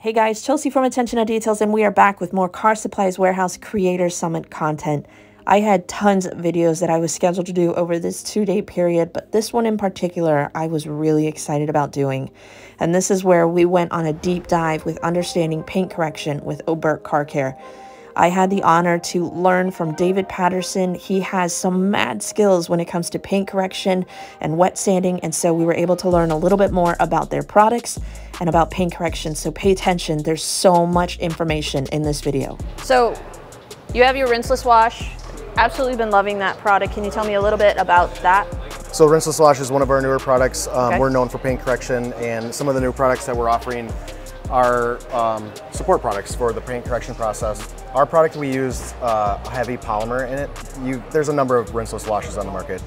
Hey guys, Chelsea from Attention to Details, and we are back with more Car Supplies Warehouse Creator Summit content. I had tons of videos that I was scheduled to do over this 2-day period, but this one in particular, I was really excited about doing. And this is where we went on a deep dive with understanding paint correction with Obert Car Care. I had the honor to learn from David Patterson. He has some mad skills when it comes to paint correction and wet sanding, and so we were able to learn a little bit more about their products and about paint correction. So pay attention, there's so much information in this video. So you have your rinseless wash. Absolutely been loving that product. Can you tell me a little bit about that? So rinseless wash is one of our newer products. Okay. We're known for paint correction, and some of the new products that we're offering are support products for the paint correction process. Our product, we used heavy polymer in it. There's a number of rinseless washes on the market.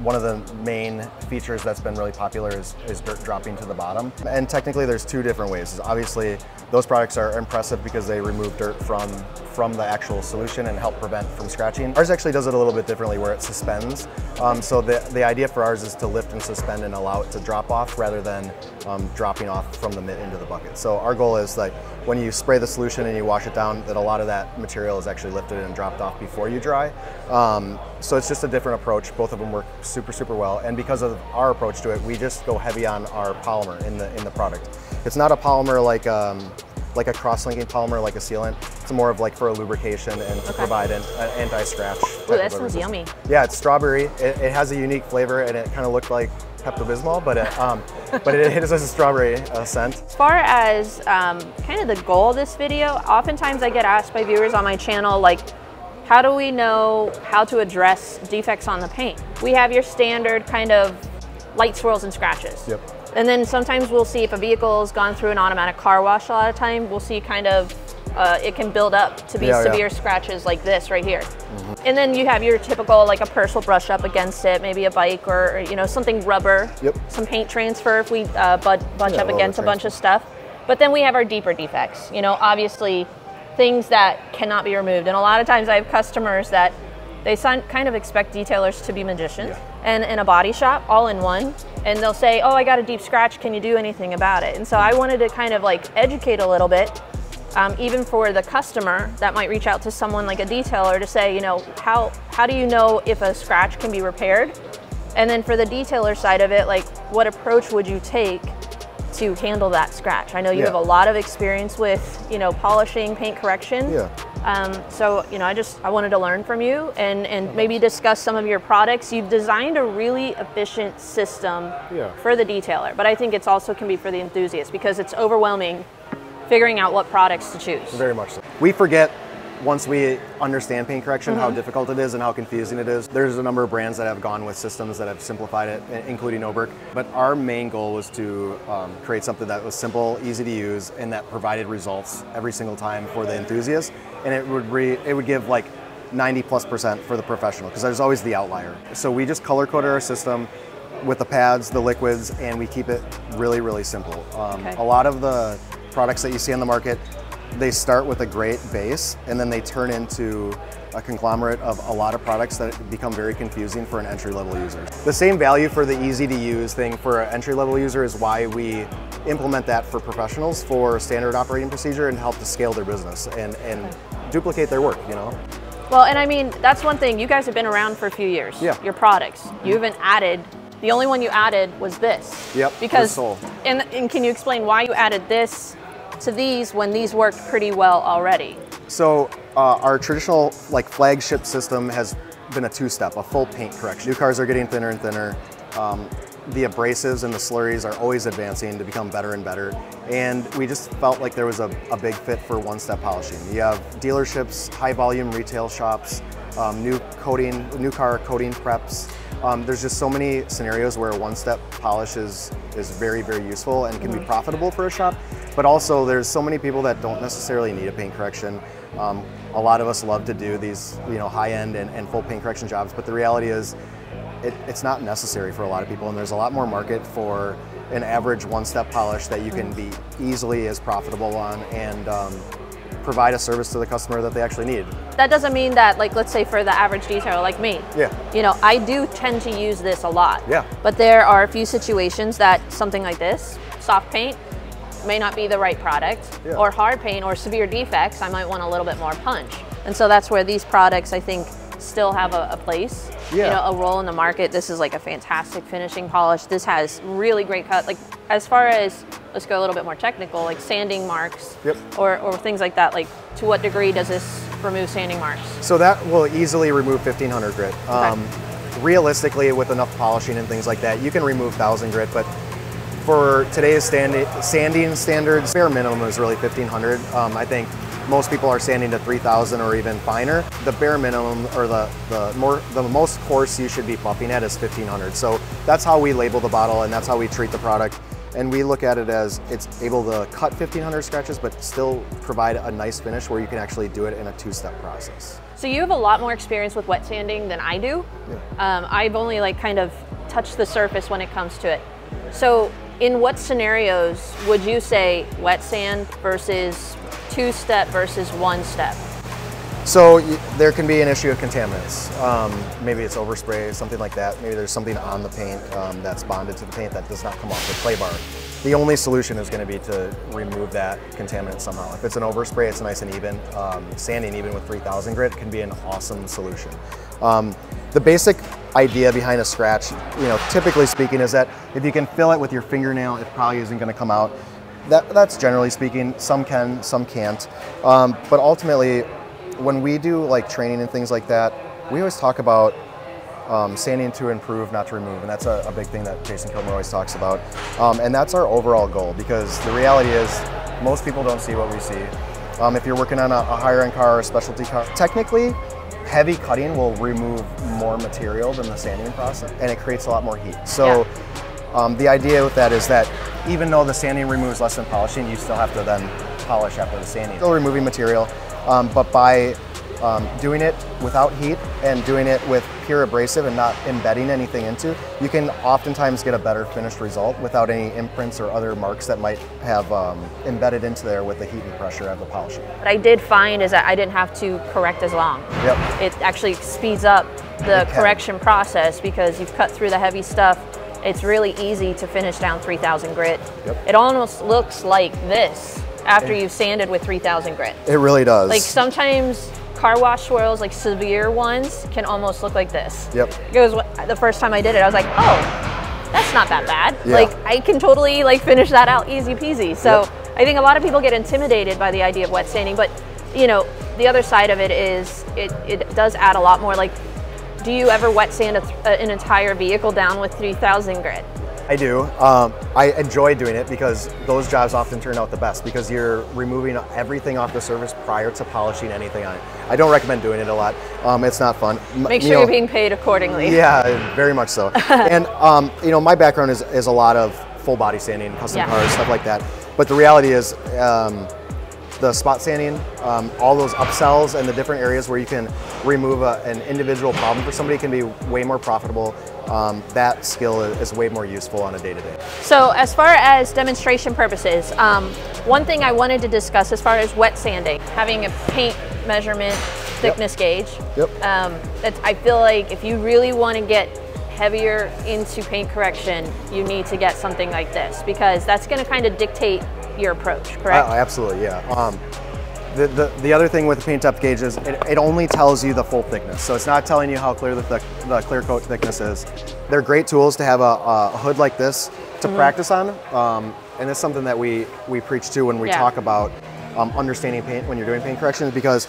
One of the main features that's been really popular is dirt dropping to the bottom. And technically there's two different ways. Obviously those products are impressive because they remove dirt from the actual solution and help prevent from scratching. Ours actually does it a little bit differently where it suspends. So the idea for ours is to lift and suspend and allow it to drop off rather than dropping off from the mitt into the bucket. So our goal is like when you spray the solution and you wash it down, that a lot of that material is actually lifted and dropped off before you dry. So it's just a different approach. Both of them work super, super well. And because of our approach to it, we just go heavy on our polymer in the product. It's not a polymer like a cross-linking polymer, like a sealant. It's more of like for a lubrication and to provide an anti-scratch. Ooh, that smells yummy. Yeah, it's strawberry. It has a unique flavor, and it kind of looked like Pepto-Bismol, but it has a strawberry scent. As far as kind of the goal of this video, oftentimes I get asked by viewers on my channel, like, how do we know how to address defects on the paint? We have your standard kind of light swirls and scratches. Yep. And then sometimes we'll see if a vehicle has gone through an automatic car wash. A lot of time we'll see kind of it can build up to be severe scratches like this right here. And then you have your typical, like a purse will brush up against it, maybe a bike or something rubber, some paint transfer if we bunch up against a bunch of stuff. But then we have our deeper defects, obviously things that cannot be removed. And a lot of times I have customers that they kind of expect detailers to be magicians and in a body shop all in one. And they'll say, oh, I got a deep scratch, can you do anything about it? And so I wanted to kind of like educate a little bit, even for the customer that might reach out to someone like a detailer to say, how do you know if a scratch can be repaired? And then for the detailer side of it, like what approach would you take to handle that scratch? I know you have a lot of experience with, polishing, paint correction. So, I wanted to learn from you and maybe discuss some of your products. You've designed a really efficient system for the detailer, but I think it's also can be for the enthusiast because it's overwhelming figuring out what products to choose. Very much so. We forget once we understand paint correction how difficult it is and how confusing it is. There's a number of brands that have gone with systems that have simplified it, including Obert. But our main goal was to create something that was simple, easy to use, and that provided results every single time for the enthusiast. And it would give like 90+% for the professional, because there's always the outlier. So we just color coded our system with the pads, the liquids, and we keep it really, really simple. A lot of the products that you see on the market, they start with a great base and then they turn into a conglomerate of a lot of products that become very confusing for an entry-level user. The same value for the easy-to-use thing for an entry-level user is why we implement that for professionals for standard operating procedure and help to scale their business and duplicate their work, Well, and I mean, that's one thing. You guys have been around for a few years. Your products. You haven't added. The only one you added was this. Because, and can you explain why you added this to these when these worked pretty well already? So our traditional flagship system has been a two-step, a full paint correction. New cars are getting thinner and thinner. The abrasives and the slurries are always advancing to become better and better. And we just felt like there was a big fit for one-step polishing. You have dealerships, high volume retail shops, new car coating preps. There's just so many scenarios where a one-step polish is very, very useful and can be profitable for a shop. But also there's so many people that don't necessarily need a paint correction. A lot of us love to do these high-end and full paint correction jobs, but the reality is it's not necessary for a lot of people, and there's a lot more market for an average one-step polish that you can be easily as profitable on and provide a service to the customer that they actually need. That doesn't mean that, like, let's say for the average detailer like me, I do tend to use this a lot. But there are a few situations that something like this, soft paint, may not be the right product, or hard paint or severe defects, I might want a little bit more punch. And so that's where these products, I think, still have a place, you know, a role in the market. This is like a fantastic finishing polish. This has really great cut. Like as far as, let's go a little bit more technical, like sanding marks or things like that, like to what degree does this remove sanding marks? So that will easily remove 1500 grit. Realistically, with enough polishing and things like that, you can remove 1000 grit, but for today's sanding standards, bare minimum is really 1500. I think most people are sanding to 3000 or even finer. The bare minimum, or the most coarse you should be buffing at, is 1500. So that's how we label the bottle, and that's how we treat the product. And we look at it as it's able to cut 1500 scratches, but still provide a nice finish where you can actually do it in a two-step process. So you have a lot more experience with wet sanding than I do. I've only like kind of touched the surface when it comes to it. So in what scenarios would you say wet sand versus two-step versus one-step? So there can be an issue of contaminants. Maybe it's overspray, something like that. Maybe there's something on the paint that's bonded to the paint that does not come off the clay bar. The only solution is going to be to remove that contaminant somehow. If it's an overspray, it's nice and even. Sanding even with 3000 grit can be an awesome solution. The basic idea behind a scratch, you know, typically speaking, is that if you can fill it with your fingernail, it probably isn't going to come out. That's generally speaking. Some can, some can't. But ultimately, when we do like training and things like that, we always talk about sanding to improve, not to remove, and that's a big thing that Jason Kilmer always talks about. And that's our overall goal, because the reality is most people don't see what we see. If you're working on a higher end car or a specialty car, technically heavy cutting will remove more material than the sanding process, and it creates a lot more heat. So the idea with that is that even though the sanding removes less than polishing, you still have to then polish after the sanding. Still removing material, but by doing it without heat and doing it with pure abrasive and not embedding anything into, you can oftentimes get a better finished result without any imprints or other marks that might have embedded into there with the heat and pressure of the polishing. What I did find is that I didn't have to correct as long. It actually speeds up the correction process because you've cut through the heavy stuff. It's really easy to finish down 3000 grit. It almost looks like this after you've sanded with 3000 grit. It really does. Like sometimes car wash swirls, like severe ones, can almost look like this. Because the first time I did it, I was like, oh, that's not that bad. Like I can totally like finish that out easy peasy. So I think a lot of people get intimidated by the idea of wet sanding, but you know, the other side of it is it does add a lot more. Like, do you ever wet sand an entire vehicle down with 3000 grit? I do. I enjoy doing it because those jobs often turn out the best because you're removing everything off the surface prior to polishing anything on it. I don't recommend doing it a lot. It's not fun. Make sure you're being paid accordingly. Yeah, very much so. And you know, my background is a lot of full body sanding, custom cars, stuff like that. But the reality is, the spot sanding, all those upsells and the different areas where you can remove an individual problem for somebody can be way more profitable. That skill is way more useful on a day-to-day. So as far as demonstration purposes, one thing I wanted to discuss as far as wet sanding, having a paint measurement thickness gauge. I feel like if you really want to get heavier into paint correction, you need to get something like this because that's going to kind of dictate your approach, correct? Absolutely, yeah. The other thing with the paint depth gauge is it only tells you the full thickness. So it's not telling you how clear the clear coat thickness is. They're great tools to have a hood like this to practice on. And it's something that we preach to when we talk about understanding paint when you're doing paint corrections, because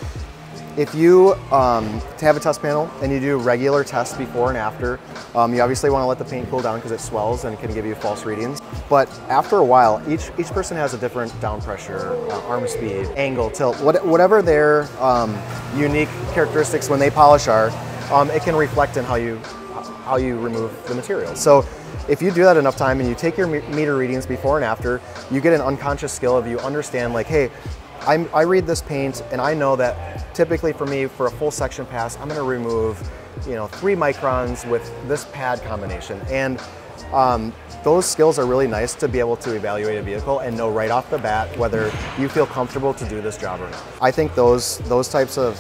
if you have a test panel and you do regular tests before and after, you obviously want to let the paint cool down because it swells and can give you false readings. But after a while, each person has a different down pressure, arm speed, angle, tilt, whatever their unique characteristics when they polish are, it can reflect in how you remove the material. So if you do that enough time and you take your meter readings before and after, you get an unconscious skill of you understand like, hey, I read this paint and I know that typically for me, for a full section pass, I'm going to remove, 3 microns with this pad combination. And those skills are really nice to be able to evaluate a vehicle and know right off the bat whether you feel comfortable to do this job or not. I think those types of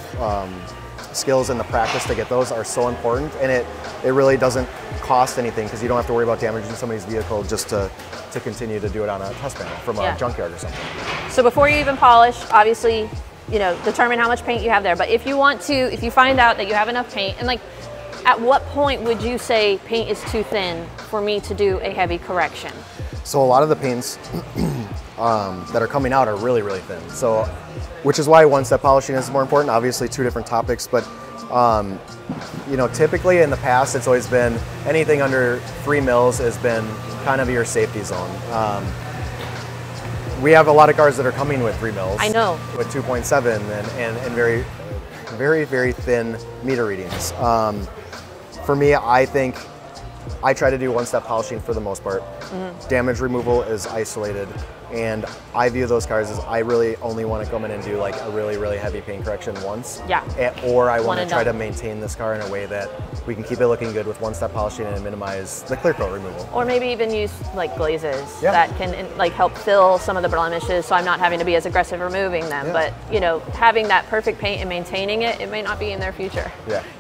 skills and the practice to get those are so important, and it really doesn't cost anything because you don't have to worry about damaging somebody's vehicle just to continue to do it on a test panel from a junkyard or something. So before you even polish, obviously, you know, determine how much paint you have there. But if you find out that you have enough paint, and like, at what point would you say paint is too thin for me to do a heavy correction? So a lot of the paints that are coming out are really, really thin. So, which is why one-step polishing is more important. Obviously, two different topics, but you know, typically in the past, it's always been anything under 3 mils has been kind of your safety zone. We have a lot of cars that are coming with 3 mils. I know. With 2.7 and very, very, very thin meter readings. For me, I think I try to do one-step polishing for the most part. Damage removal is isolated, and I view those cars as I really only want to come in and do like a really, really heavy paint correction once. Yeah. Or I want to try to maintain this car in a way that we can keep it looking good with one-step polishing and minimize the clear coat removal. Or maybe even use like glazes that can like help fill some of the blemishes, so I'm not having to be as aggressive removing them. But you know, having that perfect paint and maintaining it, it may not be in their future.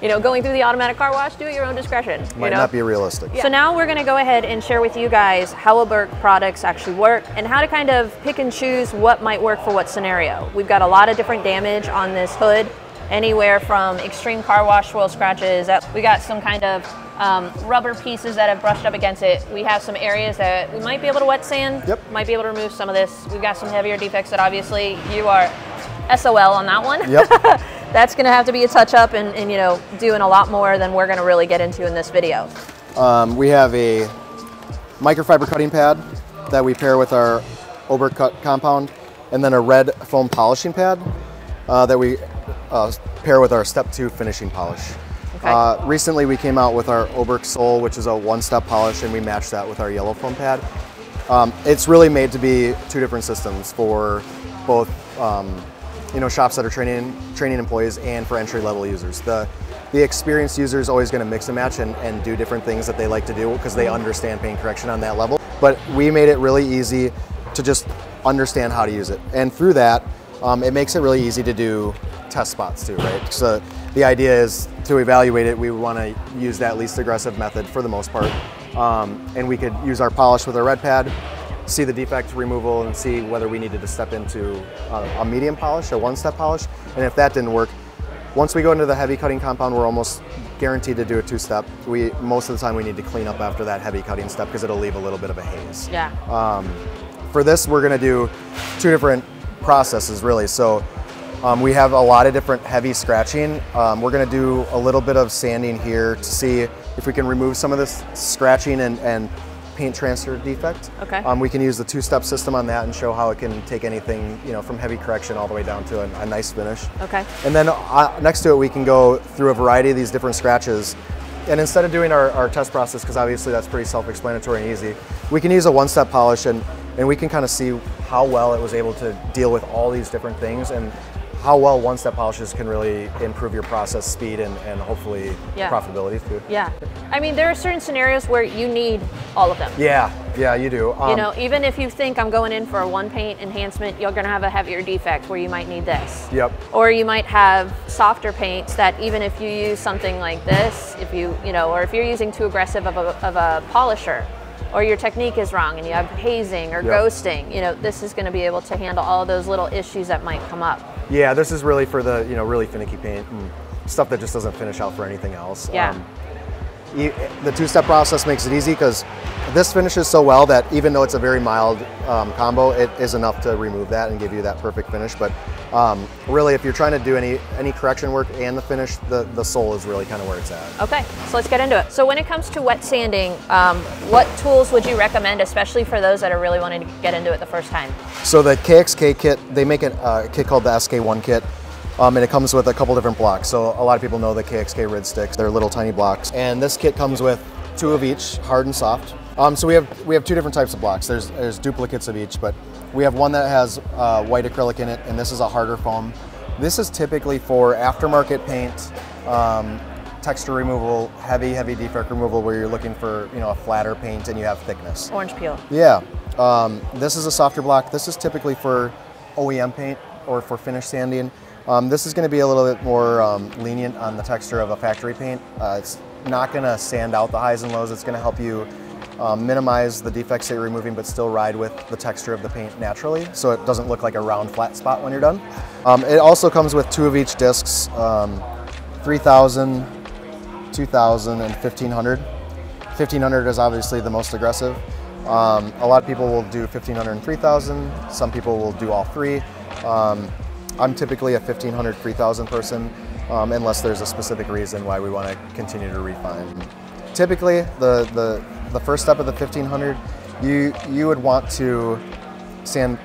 You know, going through the automatic car wash, do it your own discretion. Might not be realistic. So now we're going to go ahead and share with you guys how a Burke products actually work and how to kind of pick and choose what might work for what scenario. We've got a lot of different damage on this hood, anywhere from extreme car wash swirl scratches. We got some kind of rubber pieces that have brushed up against it. We have some areas that we might be able to wet sand, might be able to remove some of this. We've got some heavier defects that obviously you are SOL on that one. That's going to have to be a touch up and you know, doing a lot more than we're going to really get into in this video. We have a microfiber cutting pad that we pair with our Oberk cut compound, and then a red foam polishing pad that we pair with our step 2 finishing polish. Recently we came out with our Oberk Soul, which is a one-step polish, and we matched that with our yellow foam pad. It's really made to be 2 different systems for both you know, shops that are training employees and for entry-level users. The experienced user is always going to mix and match and do different things that they like to do because they understand paint correction on that level. But we made it really easy to just understand how to use it. And through that, it makes it really easy to do test spots too, right? So the idea is to evaluate it, we want to use that least aggressive method for the most part. And we could use our polish with our red pad, see the defect removal and see whether we needed to step into a medium polish, a one-step polish. And if that didn't work, once we go into the heavy cutting compound, we're almost guaranteed to do a 2-step. Most of the time we need to clean up after that heavy cutting step because it'll leave a little bit of a haze. For this, we're gonna do 2 different processes really. So we have a lot of different heavy scratching. We're gonna do a little bit of sanding here to see if we can remove some of this scratching and paint transfer defect. We can use the 2-step system on that and show how it can take anything, you know, from heavy correction all the way down to a nice finish. And then next to it, we can go through a variety of these different scratches. And instead of doing our test process, because obviously that's pretty self-explanatory and easy, we can use a one-step polish and we can kind of see how well it was able to deal with all these different things and how well one-step polishes can really improve your process speed and hopefully profitability too. I mean, there are certain scenarios where you need all of them. Yeah, you do. You know, even if you think I'm going in for a one paint enhancement, you're gonna have a heavier defect where you might need this. Or you might have softer paints that even if you use something like this, if you know, or if you're using too aggressive of a polisher, or your technique is wrong and you have hazing or ghosting, you know, this is going to be able to handle all of those little issues that might come up. This is really for the, you know, really finicky paint and stuff that just doesn't finish out for anything else. The 2-step process makes it easy because this finishes so well that even though it's a very mild combo, it is enough to remove that and give you that perfect finish. But really, if you're trying to do any correction work and the finish, the Soul is really kind of where it's at. Okay, so let's get into it. So when it comes to wet sanding, what tools would you recommend, especially for those that are really wanting to get into it the first time? So the KXK kit, they make a kit called the SK1 kit. And it comes with a couple different blocks. So a lot of people know the KXK Rid Sticks. They're little tiny blocks. And this kit comes with 2 of each, hard and soft. So we have 2 different types of blocks. There's duplicates of each, but we have one that has white acrylic in it, and this is a harder foam. This is typically for aftermarket paint, texture removal, heavy defect removal, where you're looking for, you know, a flatter paint and you have thickness. Orange peel. This is a softer block. This is typically for OEM paint or for finish sanding. This is going to be a little bit more lenient on the texture of a factory paint. It's not going to sand out the highs and lows. It's going to help you minimize the defects that you're removing, but still ride with the texture of the paint naturally, so it doesn't look like a round flat spot when you're done. It also comes with 2 of each discs, 3000, 2000, and 1500. 1500 is obviously the most aggressive. A lot of people will do 1500 and 3000. Some people will do all three. I'm typically a 1500, 3000 person, unless there's a specific reason why we want to continue to refine. Typically, the first step of the 1500, you would want to sand,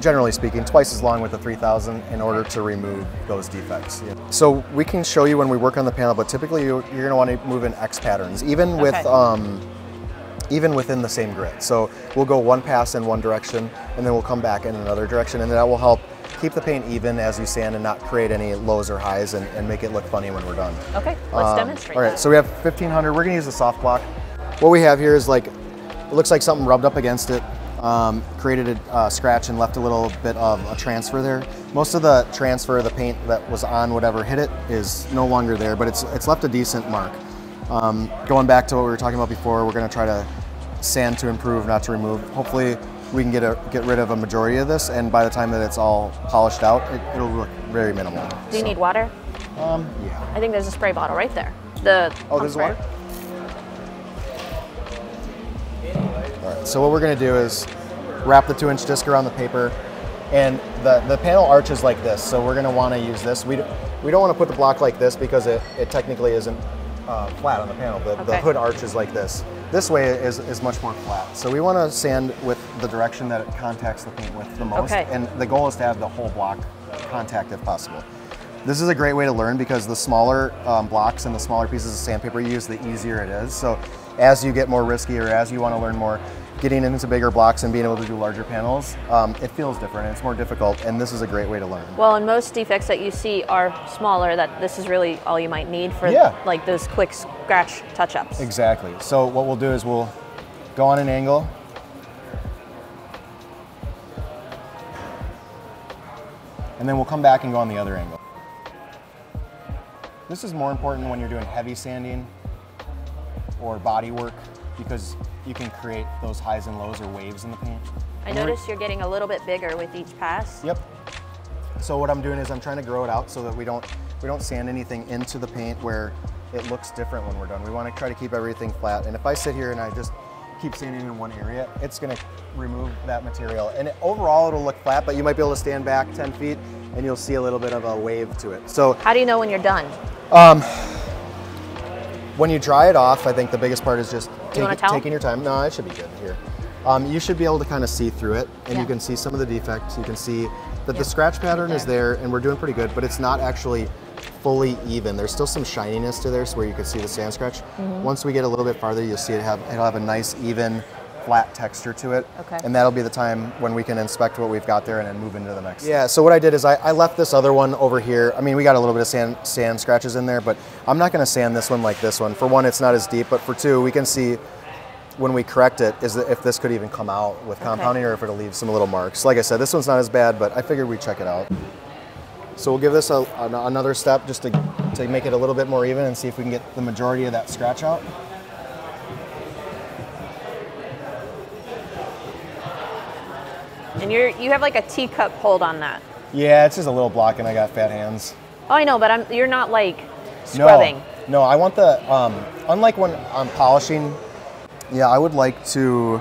generally speaking, twice as long with the 3000 in order to remove those defects. So we can show you when we work on the panel, but typically you're going to want to move in X patterns, even with even within the same grid. So we'll go one pass in one direction, and then we'll come back in another direction, and that will help keep the paint even as you sand and not create any lows or highs and make it look funny when we're done. Okay, let's demonstrate. All right, so we have 1500. We're gonna use the soft block. What we have here is like, it looks like something rubbed up against it, created a scratch and left a little bit of a transfer there. Most of the transfer of the paint that was on whatever hit it is no longer there, but it's left a decent mark. Going back to what we were talking about before, we're gonna try to sand to improve, not to remove. Hopefully we can get rid of a majority of this, and by the time that it's all polished out, it'll look very minimal. Do you need water? Yeah. I think there's a spray bottle right there. Oh, there's water? All right, so what we're gonna do is wrap the 2-inch disc around the paper, and the panel arches like this, so we're gonna wanna use this. We don't wanna put the block like this because it technically isn't flat on the panel. The hood arches like this. This way is much more flat. So we want to sand with the direction that it contacts the paint with the most. Okay. And the goal is to have the whole block contact if possible. This is a great way to learn because the smaller blocks and the smaller pieces of sandpaper you use, the easier it is. So as you get more risky or as you want to learn more, getting into bigger blocks and being able to do larger panels, it feels different and it's more difficult, and this is a great way to learn. Well, and most defects that you see are smaller, that this is really all you might need for like those quick scratch touch-ups. Exactly. So what we'll do is we'll go on an angle, and then we'll come back and go on the other angle. This is more important when you're doing heavy sanding or body work, because you can create those highs and lows or waves in the paint. I noticed you're getting a little bit bigger with each pass. Yep. So what I'm doing is I'm trying to grow it out so that we don't sand anything into the paint where it looks different when we're done. We want to try to keep everything flat. And if I sit here and I just keep sanding in one area, it's going to remove that material. And overall it'll look flat, but you might be able to stand back 10 feet and you'll see a little bit of a wave to it. So how do you know when you're done? When you dry it off, I think the biggest part is just taking your time. No, it should be good here. You should be able to kind of see through it, and you can see some of the defects. You can see that the scratch pattern is there, and we're doing pretty good, but it's not actually fully even. There's still some shininess to there, so where you can see the sand scratch. Once we get a little bit farther, you'll see it'll have a nice, even, flat texture to it. And that'll be the time when we can inspect what we've got there and then move into the next. Yeah, so what I did is I left this other one over here. I mean, we got a little bit of sand scratches in there, but I'm not gonna sand this one like this one. For one, it's not as deep, but for two, we can see when we correct it is that if this could even come out with compounding or if it'll leave some little marks. Like I said, this one's not as bad, but I figured we'd check it out. So we'll give this another step just to make it a little bit more even and see if we can get the majority of that scratch out. And you have like a teacup hold on that. Yeah, it's just a little block and I got fat hands. Oh, I know, but you're not like scrubbing. No, I want the, unlike when I'm polishing, yeah, I would like to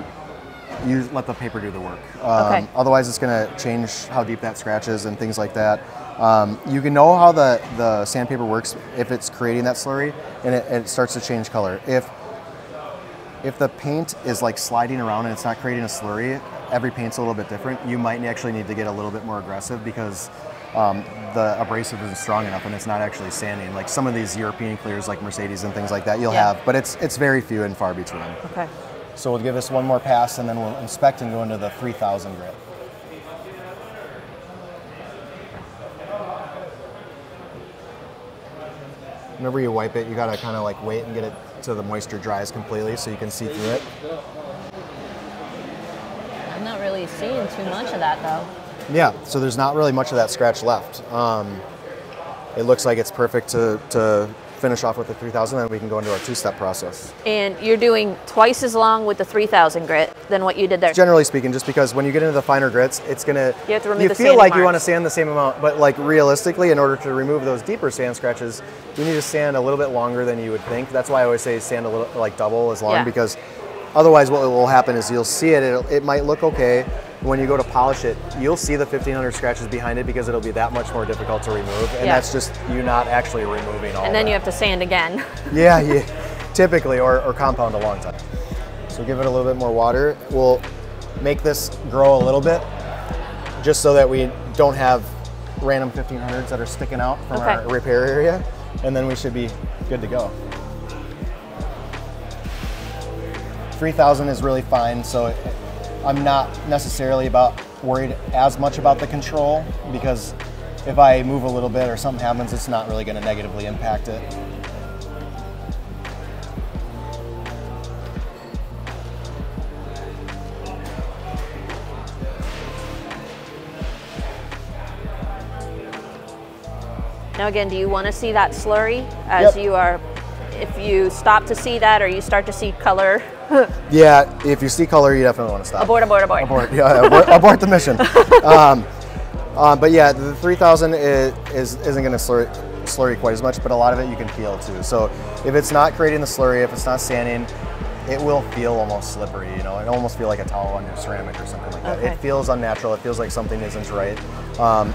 let the paper do the work. Otherwise it's gonna change how deep that scratch is and things like that. You can know how the sandpaper works if it's creating that slurry and it starts to change color. If the paint is like sliding around and it's not creating a slurry, every paint's a little bit different. You might actually need to get a little bit more aggressive because the abrasive isn't strong enough and it's not actually sanding. Like some of these European clears like Mercedes and things like that you'll have, but it's very few and far between. Okay. So we'll give this one more pass and then we'll inspect and go into the 3000 grit. Whenever you wipe it, you gotta kind of like wait and get it so the moisture dries completely so you can see through it. I'm not really seeing too much of that though. Yeah, so there's not really much of that scratch left. It looks like it's perfect to finish off with the 3000, and we can go into our two-step process. And you're doing twice as long with the 3000 grit than what you did there. Generally speaking, just because when you get into the finer grits, it's gonna, you have to remove you the feel like marks. you want to sand the same amount, but like realistically, in order to remove those deeper sand scratches, you need to sand a little bit longer than you would think. That's why I always say sand a little, like double as long, because otherwise what will happen is you'll see it, it might look okay. When you go to polish it, you'll see the 1500 scratches behind it because it'll be that much more difficult to remove, and that's just you not actually removing all. And then that. You have to sand again. Yeah, typically, or compound a long time. So give it a little bit more water. We'll make this grow a little bit, just so that we don't have random 1500s that are sticking out from our repair area, and then we should be good to go. 3000 is really fine, so I'm not necessarily worried as much about the control, because if I move a little bit or something happens, it's not really going to negatively impact it. Now again, do you want to see that slurry as you are, if you stop to see that or you start to see color? Yeah, if you see color, you definitely want to stop. Abort, abort, abort. Abort, yeah, abort the mission. But yeah, the 3000 isn't going to slurry quite as much, but a lot of it you can feel too. So if it's not creating the slurry, if it's not sanding, it will feel almost slippery, you know, it almost feel like a towel on your ceramic or something like that. It feels unnatural, it feels like something isn't right.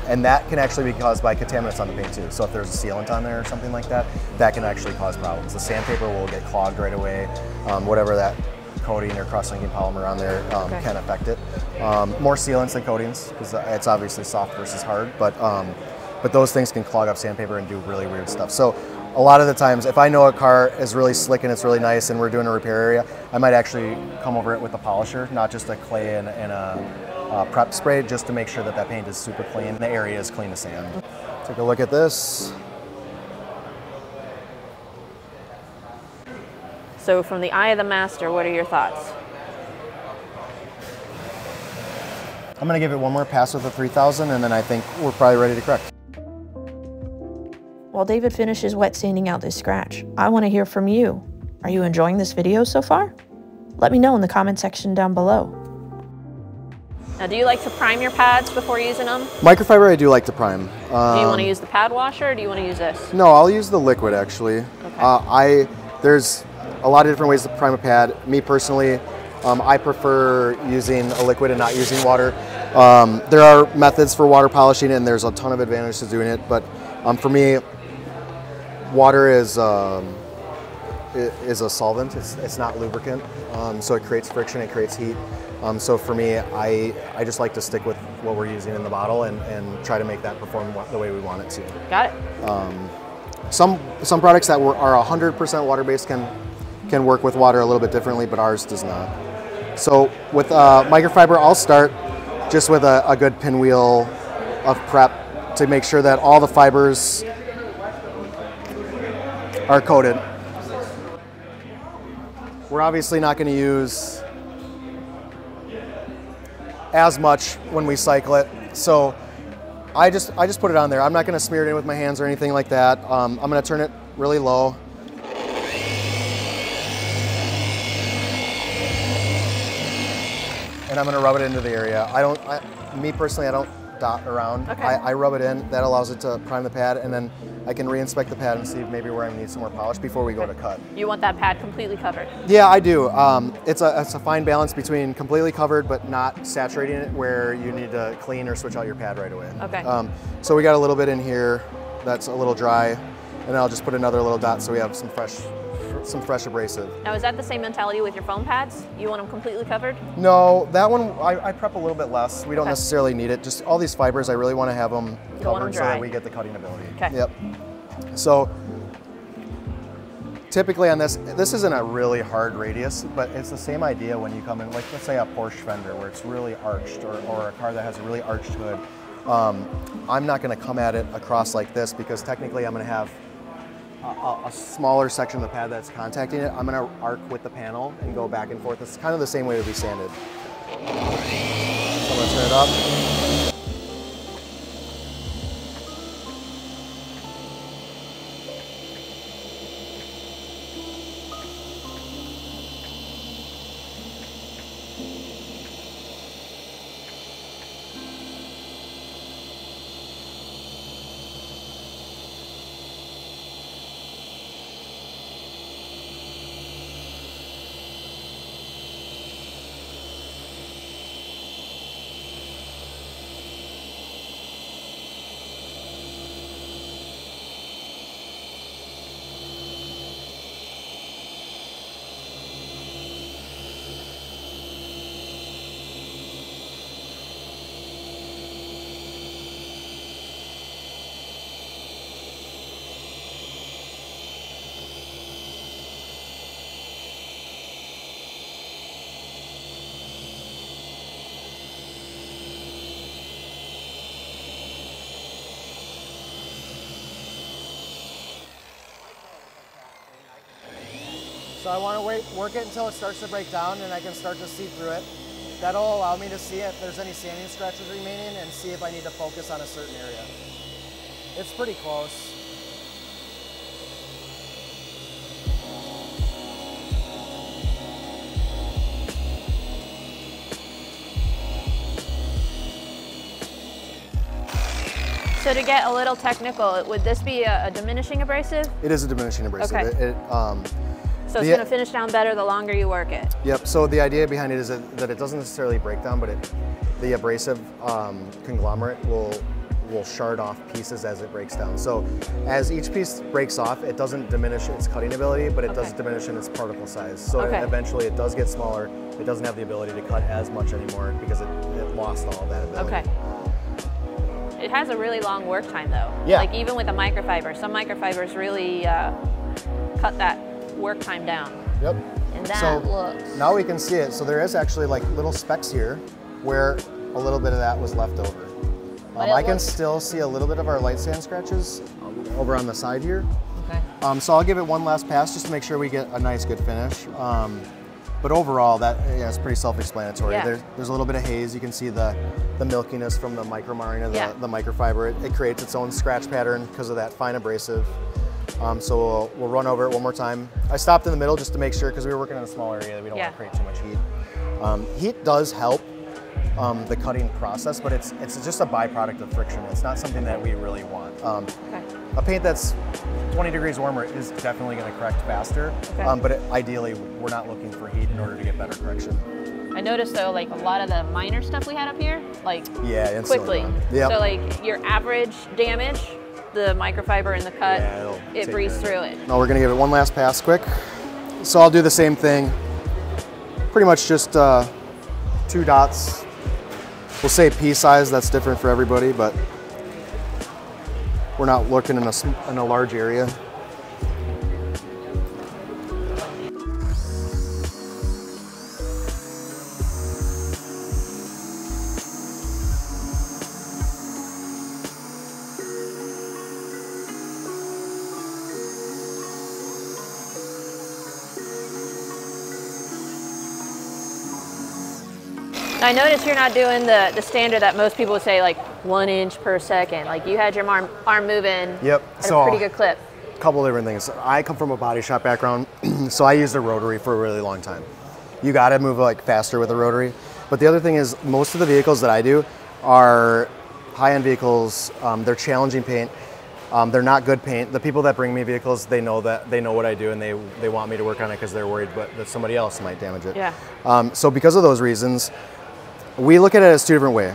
And that can actually be caused by contaminants on the paint too. So if there's a sealant on there or something like that, that can actually cause problems. The sandpaper will get clogged right away. Whatever that coating or cross-linking polymer on there can affect it. More sealants than coatings, because it's obviously soft versus hard, but those things can clog up sandpaper and do really weird stuff. So a lot of the times, if I know a car is really slick and it's really nice and we're doing a repair area, I might actually come over it with a polisher, not just a clay and a prep spray, just to make sure that that paint is super clean, the area is clean as sand. Take a look at this. So from the eye of the master, what are your thoughts? I'm gonna give it one more pass with the 3000, and then I think we're probably ready to correct. While David finishes wet sanding out this scratch, I want to hear from you. Are you enjoying this video so far? Let me know in the comment section down below. Now, do you like to prime your pads before using them? Microfiber I do like to prime. Do you want to use the pad washer, or do you want to use this? No, I'll use the liquid actually. There's a lot of different ways to prime a pad. Me personally, I prefer using a liquid and not using water. There are methods for water polishing, and there's a ton of advantage to doing it, but for me, water is a solvent. It's not lubricant, so it creates friction, it creates heat. So for me, I just like to stick with what we're using in the bottle and try to make that perform the way we want it to. Got it. Some products that are 100% water-based can work with water a little bit differently, but ours does not. So with microfiber, I'll start just with a good pinwheel of prep to make sure that all the fibers are coated. We're obviously not going to use as much when we cycle it, so I just put it on there. I'm not going to smear it in with my hands or anything like that. I'm going to turn it really low. And I'm going to rub it into the area. Me personally, I don't dot around. Okay. I rub it in. That allows it to prime the pad, and then I can re-inspect the pad and see maybe where I need some more polish before we go to cut. You want that pad completely covered? Yeah, I do. It's a fine balance between completely covered but not saturating it where you need to clean or switch out your pad right away. Okay. So we got a little bit in here that's a little dry, and then I'll just put another little dot so we have some fresh abrasive. Now, is that the same mentality with your foam pads? You want them completely covered? No, that one I prep a little bit less. We don't necessarily need it. Just all these fibers, I really want to have them covered so that we get the cutting ability. Okay. Yep. So typically on this isn't a really hard radius, but it's the same idea when you come in, like let's say a Porsche Fender where it's really arched, or a car that has a really arched hood. I'm not going to come at it across like this because technically I'm going to have a smaller section of the pad that's contacting it. I'm going to arc with the panel and go back and forth. It's kind of the same way it would be sanded. So I'm going to turn it up. So I want to work it until it starts to break down and I can start to see through it. That'll allow me to see if there's any sanding scratches remaining and see if I need to focus on a certain area. It's pretty close. So to get a little technical, would this be a diminishing abrasive? It is a diminishing abrasive. Okay. So it's going to finish down better the longer you work it. Yep. So the idea behind it is that it doesn't necessarily break down, but the abrasive conglomerate will shard off pieces as it breaks down. So as each piece breaks off, it doesn't diminish its cutting ability, but it does diminish in its particle size. So eventually it does get smaller. It doesn't have the ability to cut as much anymore because it lost all of that ability. Okay. It has a really long work time though. Yeah. Like even with a microfiber, some microfibers really cut that work time down. Yep. And that looks... Now we can see it. So there is actually like little specks here where a little bit of that was left over. I can still see a little bit of our light sand scratches over on the side here. Okay. So I'll give it one last pass just to make sure we get a nice good finish. But overall, it's pretty self-explanatory. Yeah. There's a little bit of haze. You can see the milkiness from the micromarring of the microfiber. It creates its own scratch pattern because of that fine abrasive. So we'll run over it one more time. I stopped in the middle just to make sure because we were working in a small area that we don't want to create too much heat. Heat does help the cutting process, but it's just a byproduct of friction. It's not something that we really want. A paint that's 20 degrees warmer is definitely going to correct faster, but ideally we're not looking for heat in order to get better correction. I noticed though, like a lot of the minor stuff we had up here, like quickly. Yep. So like your average damage, the microfiber in the cut, it breezed through it. Now we're going to give it one last pass quick. So I'll do the same thing. Pretty much just 2 dots. We'll say pea size, that's different for everybody, but we're not looking in a large area. I noticed you're not doing the standard that most people would say, like 1 inch per second. Like you had your arm moving at a pretty good clip. A couple different things. I come from a body shop background, so I used a rotary for a really long time. You got to move like faster with a rotary. But the other thing is most of the vehicles that I do are high-end vehicles. They're challenging paint. They're not good paint. The people that bring me vehicles, they know what I do and they want me to work on it because they're worried that somebody else might damage it. Yeah. So because of those reasons, we look at it as 2 different ways.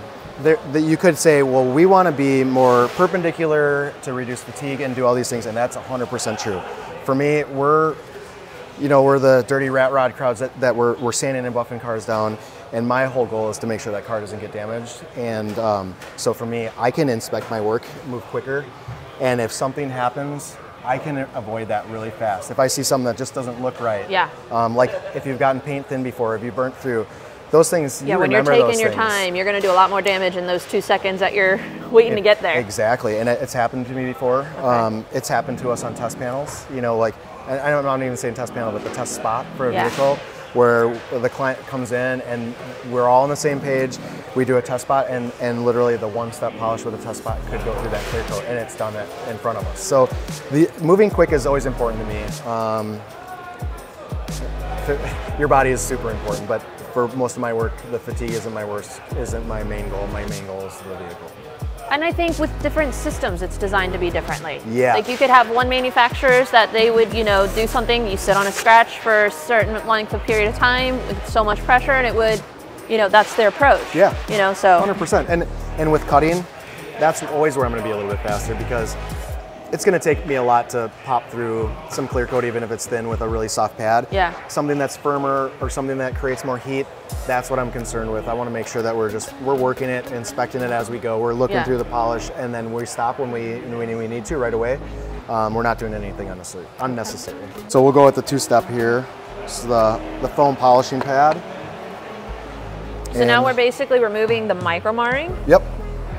You could say, well, we want to be more perpendicular to reduce fatigue and do all these things, and that's 100% true. For me, we're the dirty rat rod crowds that we're sanding and buffing cars down, and my whole goal is to make sure that car doesn't get damaged. And so for me, I can inspect my work, move quicker, and if something happens, I can avoid that really fast. If I see something that just doesn't look right, like if you've gotten paint thin before, if you burnt through, those things, when you're taking your time, you're going to do a lot more damage in those 2 seconds that you're waiting to get there. Exactly, and it's happened to me before. It's happened to us on test panels. I'm not even saying test panel, but the test spot for a vehicle, where the client comes in and we're all on the same page. We do a test spot, and literally the 1-step polish with a test spot could go through that clear coat, and it's done in front of us. So moving quick is always important to me. Your body is super important, but for most of my work, the fatigue isn't my main goal. My main goal is the vehicle. And I think with different systems, it's designed to be differently. Yeah. Like you could have one manufacturer's that they would, do something, you sit on a scratch for a certain length of period of time with so much pressure, and it would, that's their approach. Yeah. So 100%. And with cutting, that's always where I'm going to be a little bit faster because it's going to take me a lot to pop through some clear coat, even if it's thin, with a really soft pad. Yeah. Something that's firmer or something that creates more heat, that's what I'm concerned with. I want to make sure that we're working it, inspecting it as we go. We're looking through the polish, and then we stop when we need to right away. We're not doing anything unnecessary. So we'll go with the 2-step here. This is the foam polishing pad. So now we're basically removing the micro marring. Yep.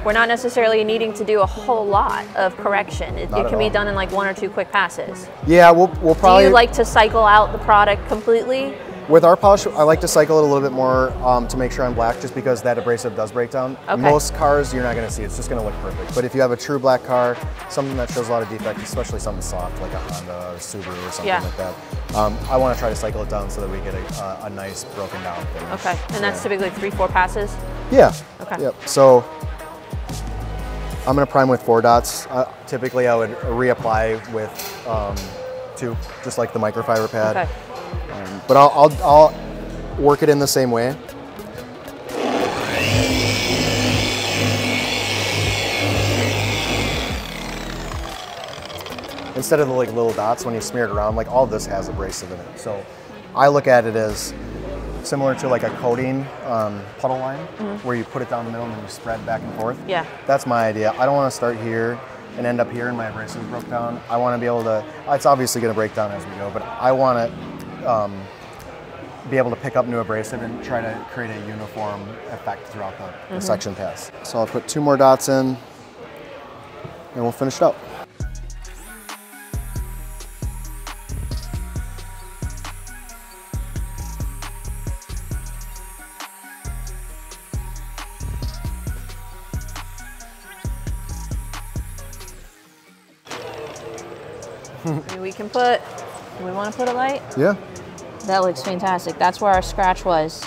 we're not necessarily needing to do a whole lot of correction. It can be done in like 1 or 2 quick passes. Yeah, we'll probably... Do you like to cycle out the product completely? With our polish, I like to cycle it a little bit more to make sure I'm black, just because that abrasive does break down. Okay. Most cars, you're not going to see. It's just going to look perfect. But if you have a true black car, something that shows a lot of defects, especially something soft like a Honda or Subaru or something like that, I want to try to cycle it down so that we get a nice broken down finish. Okay, and that's typically 3-4 passes? Yeah. Okay. Yep. So I'm going to prime with 4 dots. Typically, I would reapply with 2, just like the microfiber pad. Okay. But I'll work it in the same way. Instead of the like little dots when you smear it around, like all of this has abrasive in it. So I look at it as similar to like a coating puddle line, where you put it down the middle and then you spread back and forth. Yeah. That's my idea. I don't want to start here and end up here and my abrasive broke down. I want to be able to, it's obviously going to break down as we go, but I want to be able to pick up new abrasive and try to create a uniform effect throughout the section pass. So I'll put 2 more dots in and we'll finish it up. We can put, do we want to put a light? Yeah. That looks fantastic. That's where our scratch was.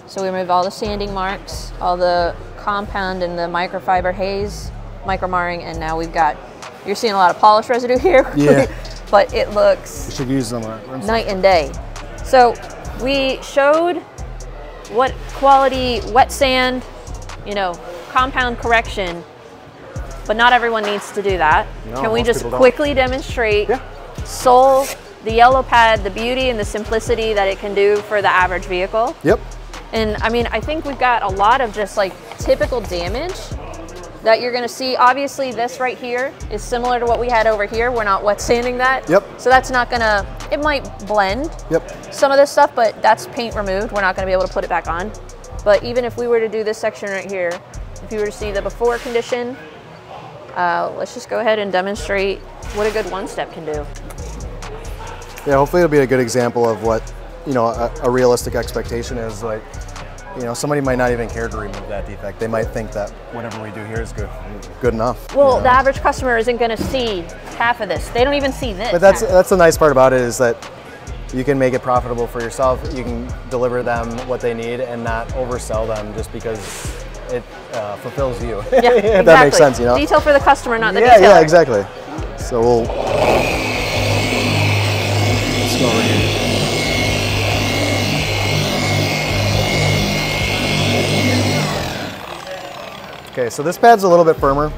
So we removed all the sanding marks, all the compound and the microfiber haze, micromarring, and now we've got, you're seeing a lot of polish residue here. Yeah. But it looks We should use them night and day. So we showed what quality wet sand, you know, compound correction, but not everyone needs to do that. No, Can we most just people don't. quickly demonstrate Soul, the yellow pad, the beauty and the simplicity that it can do for the average vehicle? Yep. And I mean, I think we've got a lot of just like typical damage that you're gonna see. Obviously this right here is similar to what we had over here. We're not wet sanding that. Yep. So that's not gonna, it might blend Yep. some of this stuff, but that's paint removed. We're not gonna be able to put it back on. But even if we were to do this section right here, if you were to see the before condition, let's just go ahead and demonstrate what a good one-step can do. Yeah, hopefully it'll be a good example of what, you know, a realistic expectation is. Like, you know, somebody might not even care to remove that defect. They might think that whatever we do here is good enough. Well, you know? the average customer isn't gonna see half of this. They don't even see this. But that's the nice part about it, is that you can make it profitable for yourself. You can deliver them what they need and not oversell them just because it fulfills you. Yeah, if exactly. that makes sense, you know? Detail for the customer, not the yeah, detailer. Yeah, exactly. So let's go over here. Okay, so this pad's a little bit firmer.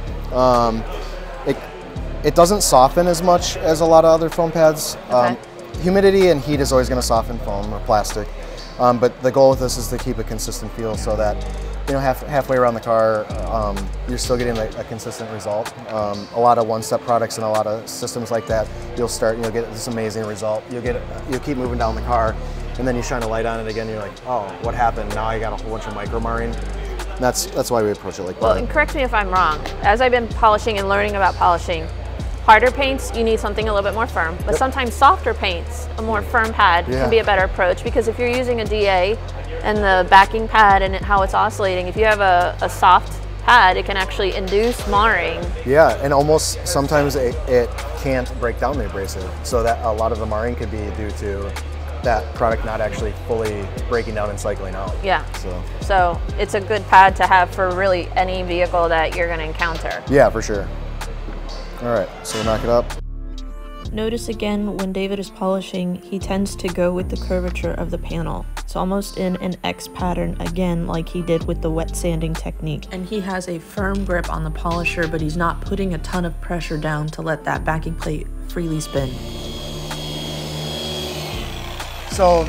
It doesn't soften as much as a lot of other foam pads. Okay. Humidity and heat is always going to soften foam or plastic, but the goal with this is to keep a consistent feel so that, you know, halfway around the car, you're still getting a consistent result. A lot of one-step products and a lot of systems like that, you'll get this amazing result. You'll keep moving down the car, and then you shine a light on it again. And you're like, oh, what happened? Now I got a whole bunch of micro marring. That's why we approach it like that. Well, and correct me if I'm wrong. As I've been polishing and learning about polishing, harder paints, you need something a little bit more firm. But sometimes softer paints, a more firm pad can be a better approach, because if you're using a DA and the backing pad and how it's oscillating, if you have a soft pad, it can actually induce marring. Yeah, and almost sometimes it can't break down the abrasive. So that a lot of the marring could be due to that product not actually fully breaking down and cycling out. Yeah. So it's a good pad to have for really any vehicle that you're going to encounter. Yeah, for sure. All right, so we'll knock it up. Notice again, when David is polishing, he tends to go with the curvature of the panel. It's almost in an X pattern again, like he did with the wet sanding technique. And he has a firm grip on the polisher, but he's not putting a ton of pressure down to let that backing plate freely spin. So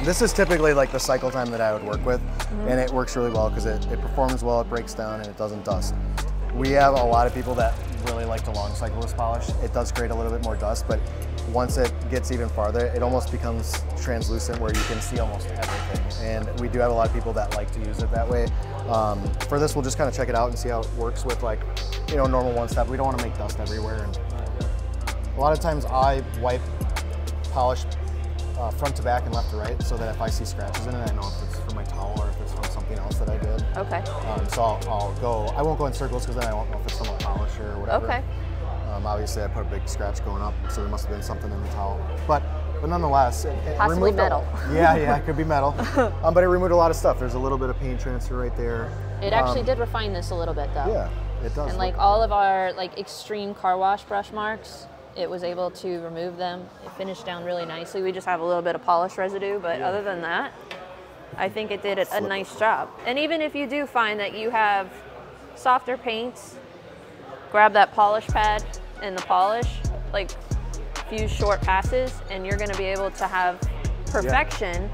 this is typically like the cycle time that I would work with, and it works really well because it performs well, it breaks down, and it doesn't dust. We have a lot of people that really like to long cycle this polish. It does create a little bit more dust, but once it gets even farther, it almost becomes translucent where you can see almost everything. And we do have a lot of people that like to use it that way. For this, we'll just kind of check it out and see how it works with, like, you know, normal one step. We don't want to make dust everywhere. And a lot of times I wipe polish front to back and left to right, so that if I see scratches in it, I know if it's from my towel or if it's from something else that I did. Okay. So I won't go in circles because then I won't know if it's from a polish or whatever. Okay. Obviously, I put a big scratch going up, so there must have been something in the towel. But nonetheless, it possibly removed metal. Yeah, it could be metal. But it removed a lot of stuff. There's a little bit of paint transfer right there. It actually did refine this a little bit, though. Yeah, it does. And like all of our like extreme car wash brush marks, it was able to remove them. It finished down really nicely. We just have a little bit of polish residue, but other than that, I think it did a nice job. And even if you do find that you have softer paints, grab that polish pad and the polish, like a few short passes, and you're gonna be able to have perfection.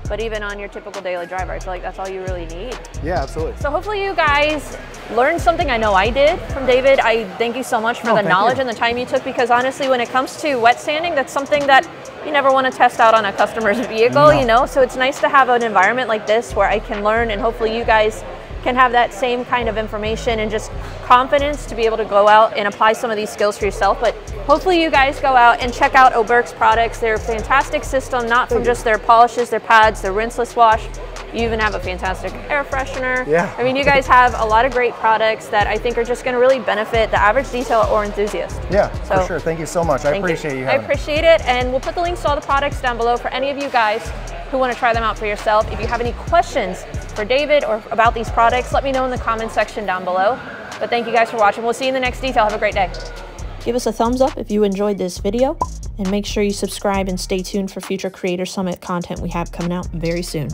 But even on your typical daily driver, I feel like that's all you really need. Yeah, absolutely. So hopefully you guys learned something. I know I did from David. I thank you so much for the knowledge and the time you took, because honestly, when it comes to wet sanding, that's something that you never want to test out on a customer's vehicle, you know? So it's nice to have an environment like this where I can learn, and hopefully you guys can have that same kind of information and just confidence to be able to go out and apply some of these skills for yourself. But hopefully you guys go out and check out Oberk's products. They're a fantastic system, not from just their polishes, their pads, their rinseless wash. You even have a fantastic air freshener. Yeah. I mean, you guys have a lot of great products that I think are just going to really benefit the average detailer or enthusiast. Yeah, so, for sure. Thank you so much. I appreciate you. I appreciate it. And we'll put the links to all the products down below for any of you guys who want to try them out for yourself. If you have any questions for David or about these products, let me know in the comment section down below. But thank you guys for watching. We'll see you in the next detail. Have a great day. Give us a thumbs up if you enjoyed this video, and make sure you subscribe and stay tuned for future Creator Summit content we have coming out very soon.